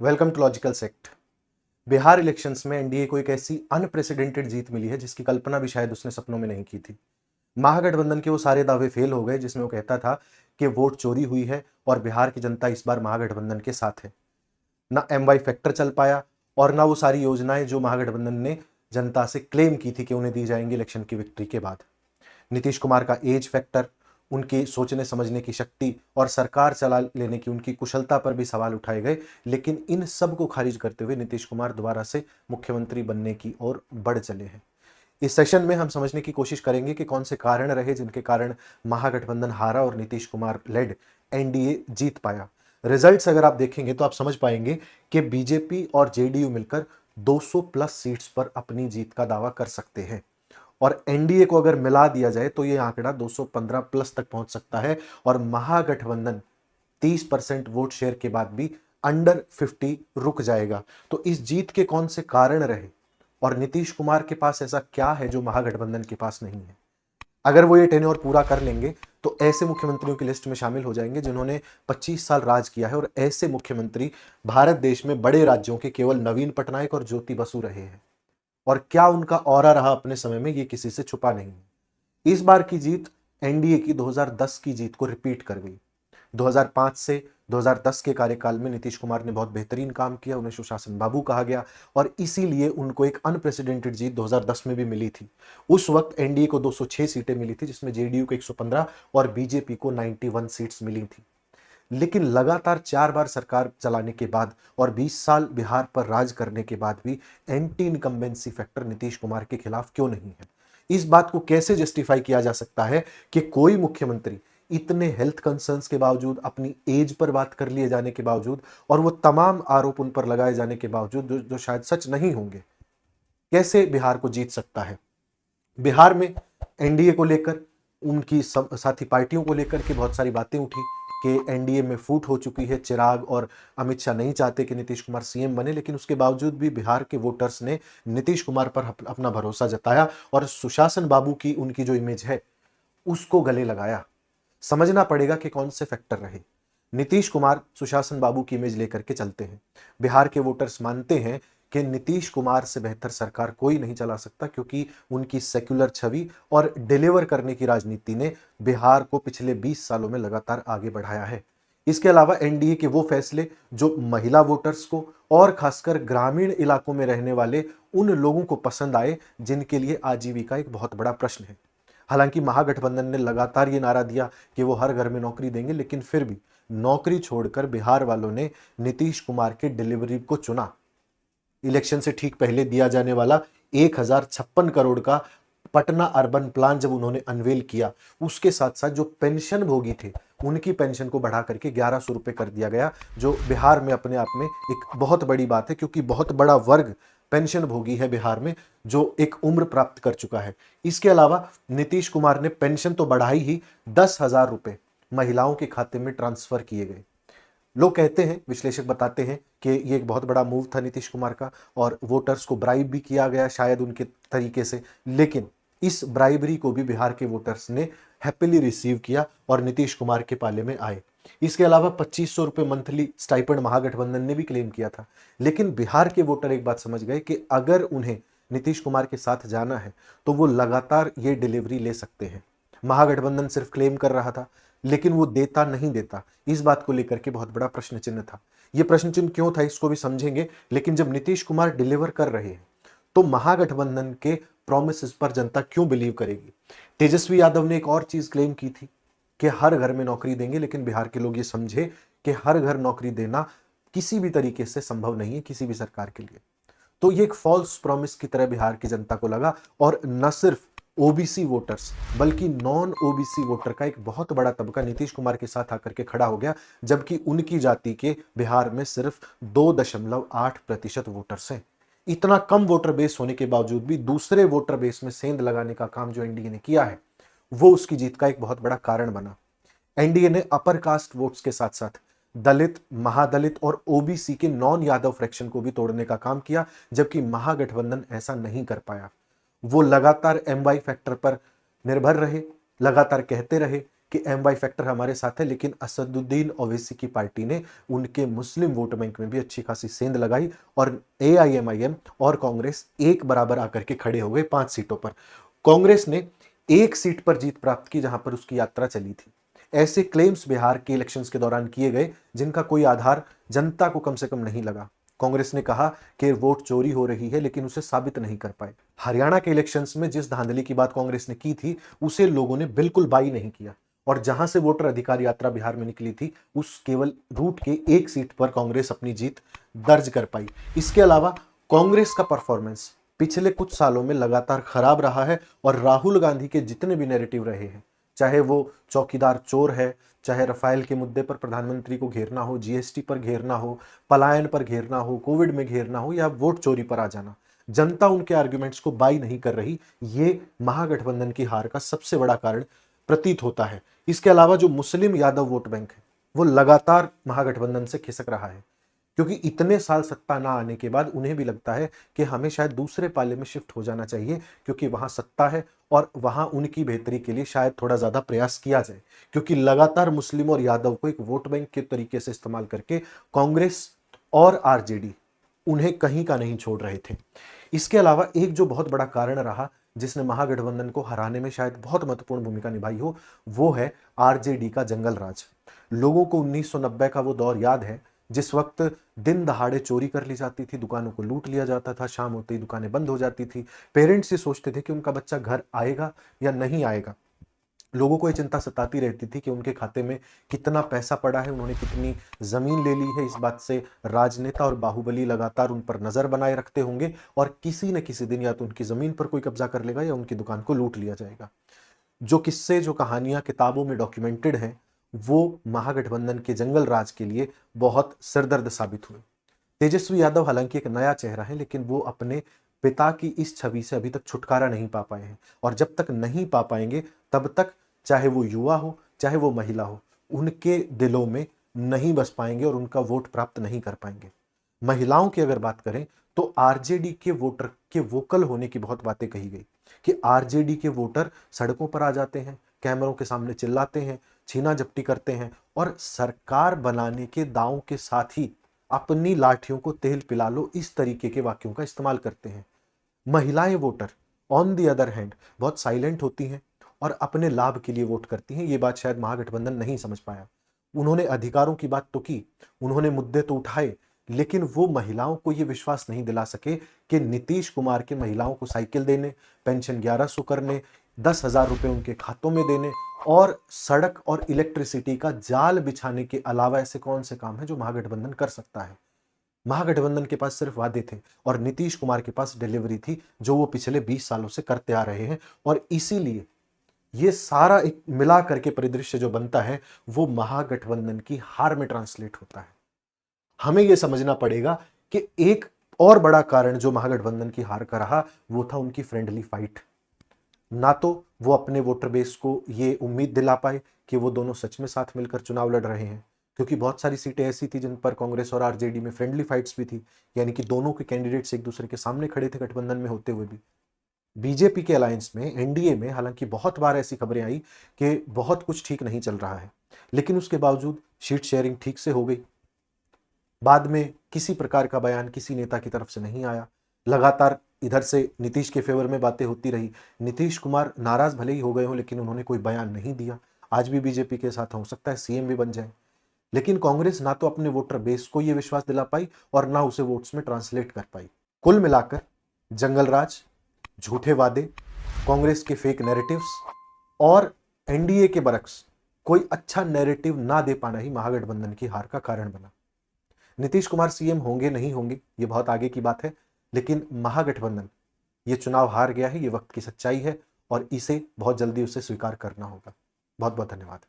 Welcome to logical sect. Bihar elections में NDA को एक ऐसी अनप्रेसिडेंटेड जीत मिली है जिसकी कल्पना भी शायद उसने सपनों में नहीं की थी। महागठबंधन के वो सारे दावे फेल हो गए जिसमें वो कहता था कि वोट चोरी हुई है और बिहार की जनता इस बार महागठबंधन के साथ है। ना एमवाई फैक्टर चल पाया और ना वो सारी योजनाएं जो महागठबंधन ने जनता से क्लेम की थी कि उन्हें दी जाएंगी इलेक्शन की विक्ट्री के बाद। नीतीश कुमार का एज फैक्टर, उनकी सोचने समझने की शक्ति और सरकार चला लेने की उनकी कुशलता पर भी सवाल उठाए गए, लेकिन इन सब को खारिज करते हुए नीतीश कुमार दोबारा से मुख्यमंत्री बनने की ओर बढ़ चले हैं। इस सेशन में हम समझने की कोशिश करेंगे कि कौन से कारण रहे जिनके कारण महागठबंधन हारा और नीतीश कुमार लेड एनडीए जीत पाया। रिजल्ट्स अगर आप देखेंगे तो आप समझ पाएंगे कि बीजेपी और जेडीयू मिलकर 200 प्लस सीट्स पर अपनी जीत का दावा कर सकते हैं और एनडीए को अगर मिला दिया जाए तो यह आंकड़ा 215 प्लस तक पहुंच सकता है और महागठबंधन 30% वोट शेयर के बाद भी अंडर 50 रुक जाएगा। तो इस जीत के कौन से कारण रहे और नीतीश कुमार के पास ऐसा क्या है जो महागठबंधन के पास नहीं है। अगर वो ये टेन्योर पूरा कर लेंगे तो ऐसे मुख्यमंत्रियों की लिस्ट में शामिल हो जाएंगे जिन्होंने 25 साल राज किया है और ऐसे मुख्यमंत्री भारत देश में बड़े राज्यों के केवल नवीन पटनायक और ज्योति बसु रहे हैं और क्या उनका ऑरा रहा अपने समय में, ये किसी से छुपा नहीं है। इस बार की जीत एनडीए की 2010 की जीत को रिपीट कर गई। 2005 से 2010 के कार्यकाल में नीतीश कुमार ने बहुत बेहतरीन काम किया, उन्हें सुशासन बाबू कहा गया और इसीलिए उनको एक अनप्रेसिडेंटेड जीत 2010 में भी मिली थी। उस वक्त एनडीए को 206 सीटें मिली थी जिसमें जेडीयू को 115 और बीजेपी को 91 सीट्स मिली थी। लेकिन लगातार 4 बार सरकार चलाने के बाद और 20 साल बिहार पर राज करने के बाद भी anti incumbency factor Nitish Kumar के खिलाफ क्यों नहीं है। इस बात को कैसे जस्टिफाई किया जा सकता है कि कोई मुख्यमंत्री इतने हेल्थ कंसर्न्स के बावजूद, अपनी एज पर बात कर लिए जाने के बावजूद और वो तमाम आरोप उन पर लगाए जाने के बावजूद जो शायद सच नहीं होंगे, कैसे बिहार को जीत सकता है। बिहार में एनडीए को लेकर, उनकी साथी पार्टियों को लेकर के बहुत सारी बातें उठी कि एनडीए में फूट हो चुकी है, चिराग और अमित शाह नहीं चाहते कि नीतीश कुमार सीएम बने, लेकिन उसके बावजूद भी बिहार के वोटर्स ने नीतीश कुमार पर अपना भरोसा जताया और सुशासन बाबू की उनकी जो इमेज है उसको गले लगाया। समझना पड़ेगा कि कौन से फैक्टर रहे। नीतीश कुमार सुशासन बाबू की इमेज लेकर के चलते हैं। बिहार के वोटर्स मानते हैं कि नीतीश कुमार से बेहतर सरकार कोई नहीं चला सकता क्योंकि उनकी सेक्युलर छवि और डिलीवर करने की राजनीति ने बिहार को पिछले 20 सालों में लगातार आगे बढ़ाया है। इसके अलावा एनडीए के वो फैसले जो महिला वोटर्स को और खासकर ग्रामीण इलाकों में रहने वाले उन लोगों को पसंद आए जिनके लिए आजीविका एक बहुत बड़ा प्रश्न है। हालांकि महागठबंधन ने लगातार ये नारा दिया कि वो हर घर में नौकरी देंगे, लेकिन फिर भी नौकरी छोड़कर बिहार वालों ने नीतीश कुमार के डिलीवरी को चुना। इलेक्शन से ठीक पहले दिया जाने वाला 1056 करोड़ का पटना अर्बन प्लान जब उन्होंने अनवेल किया, उसके साथ साथ जो पेंशन भोगी थे उनकी पेंशन को बढ़ा करके 1100 रुपए कर दिया गया, जो बिहार में अपने आप में एक बहुत बड़ी बात है क्योंकि बहुत बड़ा वर्ग पेंशन भोगी है बिहार में जो एक उम्र प्राप्त कर चुका है। इसके अलावा नीतीश कुमार ने पेंशन तो बढ़ाई ही, 10,000 रुपए महिलाओं के खाते में ट्रांसफर किए गए। लोग कहते हैं, विश्लेषक बताते हैं कि ये एक बहुत बड़ा मूव था नीतीश कुमार का और वोटर्स को ब्राइब भी किया गया शायद उनके तरीके से, लेकिन इस ब्राइबरी को भी बिहार के वोटर्स ने हैप्पीली रिसीव किया और नीतीश कुमार के पाले में आए। इसके अलावा 2500 रुपए मंथली स्टाइपेंड महागठबंधन ने भी क्लेम किया था, लेकिन बिहार के वोटर एक बात समझ गए कि अगर उन्हें नीतीश कुमार के साथ जाना है तो वो लगातार ये डिलीवरी ले सकते हैं। महागठबंधन सिर्फ क्लेम कर रहा था लेकिन वो देता नहीं देता, इस बात को लेकर के बहुत बड़ा प्रश्न चिन्ह था। ये प्रश्न चिन्ह क्यों था इसको भी समझेंगे, लेकिन जब नीतीश कुमार डिलीवर कर रहे हैं तो महागठबंधन के प्रोमिसेस पर जनता क्यों बिलीव करेगी। तेजस्वी यादव ने एक और चीज क्लेम की थी कि हर घर में नौकरी देंगे, लेकिन बिहार के लोग ये समझे कि हर घर नौकरी देना किसी भी तरीके से संभव नहीं है किसी भी सरकार के लिए। तो ये एक फॉल्स प्रॉमिस की तरह बिहार की जनता को लगा और न सिर्फ ओबीसी वोटर्स बल्कि नॉन ओबीसी वोटर का एक बहुत बड़ा तबका नीतीश कुमार के साथ आकर के खड़ा हो गया, जबकि उनकी जाति के बिहार में सिर्फ 2.8% वोटर्स हैं। इतना कम वोटर बेस होने के बावजूद भी दूसरे वोटर बेस में सेंध लगाने का काम जो एनडीए ने किया है वो उसकी जीत का एक बहुत बड़ा कारण बना। एनडीए ने अपर कास्ट वोट्स के साथ साथ दलित, महादलित और ओबीसी के नॉन यादव फ्रैक्शन को भी तोड़ने का काम किया, जबकि महागठबंधन ऐसा नहीं कर पाया। वो लगातार एमवाई फैक्टर पर निर्भर रहे, लगातार कहते रहे कि MY फैक्टर हमारे साथ है, लेकिन असदुद्दीन ओवैसी की पार्टी ने उनके मुस्लिम वोट बैंक में भी अच्छी खासी सेंध लगाई और AIMIM और कांग्रेस एक बराबर आकर के खड़े हो गए 5 सीटों पर। कांग्रेस ने एक सीट पर जीत प्राप्त की जहां पर उसकी यात्रा चली थी। ऐसे क्लेम्स बिहार के इलेक्शंस के दौरान किए गए जिनका कोई आधार जनता को कम से कम नहीं लगा। कांग्रेस ने कहा कि वोट चोरी हो रही है, लेकिन उसे साबित नहीं कर पाए। हरियाणा के इलेक्शंस में जिस धांधली की बात कांग्रेस ने की थी, उसे लोगों ने बिल्कुल बाई नहीं किया और जहां से वोटर अधिकार यात्रा बिहार में निकली थी, उस केवल रूट के एक सीट पर कांग्रेस अपनी जीत दर्ज कर पाई। इसके अलावा कांग्रेस का परफॉर्मेंस पिछले कुछ सालों में लगातार खराब रहा है और राहुल गांधी के जितने भी नैरेटिव रहे हैं, चाहे वो चौकीदार चोर है, चाहे रफाल के मुद्दे पर प्रधानमंत्री को घेरना हो, GST पर घेरना हो, पलायन पर घेरना हो, कोविड में घेरना हो या वोट चोरी पर आ जाना, जनता उनके आर्ग्यूमेंट्स को बाई नहीं कर रही। ये महागठबंधन की हार का सबसे बड़ा कारण प्रतीत होता है। इसके अलावा जो मुस्लिम यादव वोट बैंक है, वो लगातार महागठबंधन से खिसक रहा है, क्योंकि इतने साल सत्ता ना आने के बाद उन्हें भी लगता है कि हमें शायद दूसरे पाले में शिफ्ट हो जाना चाहिए, क्योंकि वहां सत्ता है और वहां उनकी बेहतरी के लिए शायद थोड़ा ज्यादा प्रयास किया जाए, क्योंकि लगातार मुस्लिम और यादव को एक वोट बैंक के तरीके से इस्तेमाल करके कांग्रेस और RJD उन्हें कहीं का नहीं छोड़ रहे थे। इसके अलावा एक जो बहुत बड़ा कारण रहा जिसने महागठबंधन को हराने में शायद बहुत महत्वपूर्ण भूमिका निभाई हो, वो है RJD का जंगल राज। लोगों को 1990 का वो दौर याद है जिस वक्त दिन दहाड़े चोरी कर ली जाती थी, दुकानों को लूट लिया जाता था, शाम होते ही दुकानें बंद हो जाती थी। पेरेंट्स ये सोचते थे कि उनका बच्चा घर आएगा या नहीं आएगा। लोगों को ये चिंता सताती रहती थी कि उनके खाते में कितना पैसा पड़ा है, उन्होंने कितनी जमीन ले ली है। इस बात से राजनेता और बाहुबली लगातार उन पर नजर बनाए रखते होंगे और किसी न किसी दिन या तो उनकी जमीन पर कोई कब्जा कर लेगा या उनकी दुकान को लूट लिया जाएगा। जो किस्से, जो कहानियां किताबों में डॉक्यूमेंटेड हैं, वो महागठबंधन के जंगल राज के लिए बहुत सिरदर्द साबित हुए। तेजस्वी यादव हालांकि एक नया चेहरा है, लेकिन वो अपने पिता की इस छवि से अभी तक छुटकारा नहीं पा पाए हैं और जब तक नहीं पा पाएंगे तब तक चाहे वो युवा हो चाहे वो महिला हो, उनके दिलों में नहीं बस पाएंगे और उनका वोट प्राप्त नहीं कर पाएंगे। महिलाओं की अगर बात करें तो RJD के वोटर के वोकल होने की बहुत बातें कही गई कि RJD के वोटर सड़कों पर आ जाते हैं, कैमरों के सामने चिल्लाते हैं, छीना झपटी करते हैं और सरकार बनाने के दांव के साथ ही अपनी लाठियों को तेल पिला लो, इस तरीके के वाक्यों का इस्तेमाल करते हैं। महिलाएं voter on the other hand बहुत साइलेंट होती हैं और अपने लाभ के लिए वोट करती हैं। ये बात शायद महागठबंधन नहीं समझ पाया। उन्होंने अधिकारों की बात तो की, उन्होंने मुद्दे तो उठाए, लेकिन वो महिलाओं को ये विश्वास नहीं दिला सके कि नीतीश कुमार के महिलाओं को साइकिल देने, पेंशन 1100 करने, 10,000 रुपए उनके खातों में देने और सड़क और इलेक्ट्रिसिटी का जाल बिछाने के अलावा ऐसे कौन से काम है जो महागठबंधन कर सकता है। महागठबंधन के पास सिर्फ वादे थे और नीतीश कुमार के पास डिलीवरी थी, जो वो पिछले 20 सालों से करते आ रहे हैं और इसीलिए ये सारा एक मिला करके परिदृश्य जो बनता है वो महागठबंधन की हार में ट्रांसलेट होता है। हमें यह समझना पड़ेगा कि एक और बड़ा कारण जो महागठबंधन की हार का रहा वो था उनकी फ्रेंडली फाइट। ना तो वो अपने वोटर बेस को ये उम्मीद दिला पाए कि वो दोनों सच में साथ मिलकर चुनाव लड़ रहे हैं, क्योंकि बहुत सारी सीटें ऐसी थी जिन पर कांग्रेस और RJD में फ्रेंडली फाइट्स भी थी, यानी कि दोनों के कैंडिडेट्स एक दूसरे के सामने खड़े थे गठबंधन में होते हुए भी। बीजेपी के अलायंस में, NDA में हालांकि बहुत बार ऐसी खबरें आई कि बहुत कुछ ठीक नहीं चल रहा है, लेकिन उसके बावजूद सीट शेयरिंग ठीक से हो गई। बाद में किसी प्रकार का बयान किसी नेता की तरफ से नहीं आया। लगातार इधर से नीतीश के फेवर में बातें होती रही। नीतीश कुमार नाराज भले ही हो गए हों, लेकिन उन्होंने कोई बयान नहीं दिया। आज भी बीजेपी के साथ हो सकता है CM भी बन जाए, लेकिन कांग्रेस ना तो अपने वोटर बेस को यह विश्वास दिला पाई और ना उसे वोट्स में ट्रांसलेट कर पाई। कुल मिलाकर जंगल राज, झूठे वादे, कांग्रेस के फेक नैरेटिव्स और NDA के बरक्स कोई अच्छा नैरेटिव ना दे पाना ही महागठबंधन की हार का कारण बना। नीतीश कुमार CM होंगे नहीं होंगे ये बहुत आगे की बात है, लेकिन महागठबंधन ये चुनाव हार गया है, ये वक्त की सच्चाई है और इसे बहुत जल्दी उसे स्वीकार करना होगा। बहुत बहुत धन्यवाद।